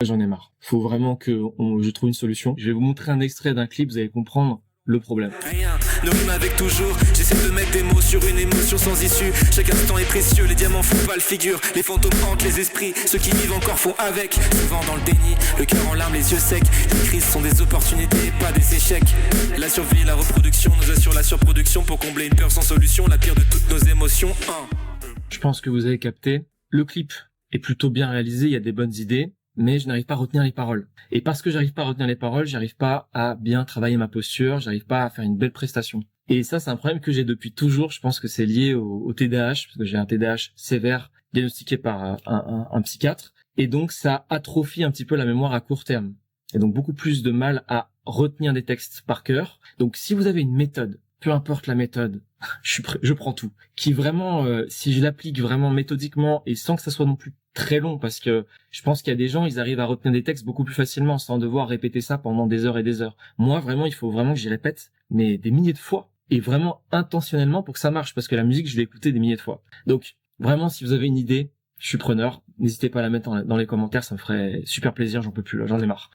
J'en ai marre. Faut vraiment que je trouve une solution. Je vais vous montrer un extrait d'un clip, vous allez comprendre le problème. Rien ne rime avec toujours. J'essaie de mettre des mots sur une émotion sans issue. Chaque instant est précieux, les diamants font pas le figure. Les fantômes hantent les esprits, ceux qui vivent encore font avec. Souvent dans le déni, le cœur en larmes, les yeux secs. Les crises sont des opportunités, pas des échecs. La survie, la reproduction nous assure la surproduction pour combler une peur sans solution, la pire de toutes nos émotions. Je pense que vous avez capté. Le clip est plutôt bien réalisé, il y a des bonnes idées, mais je n'arrive pas à retenir les paroles. Et parce que j'arrive pas à retenir les paroles, j'arrive pas à bien travailler ma posture, j'arrive pas à faire une belle prestation. Et ça, c'est un problème que j'ai depuis toujours. Je pense que c'est lié au TDAH, parce que j'ai un TDAH sévère diagnostiqué par un psychiatre. Et donc, ça atrophie un petit peu la mémoire à court terme. Et donc, beaucoup plus de mal à retenir des textes par cœur. Donc, si vous avez une méthode, peu importe la méthode, je prends tout. Qui vraiment, si je l'applique vraiment méthodiquement et sans que ça soit non plus très long, parce que je pense qu'il y a des gens, ils arrivent à retenir des textes beaucoup plus facilement sans devoir répéter ça pendant des heures et des heures. Moi, vraiment, il faut vraiment que j'y répète, mais des milliers de fois. Et vraiment intentionnellement pour que ça marche, parce que la musique, je l'ai écoutée des milliers de fois. Donc, vraiment, si vous avez une idée, je suis preneur. N'hésitez pas à la mettre dans les commentaires, ça me ferait super plaisir, j'en peux plus là, j'en ai marre.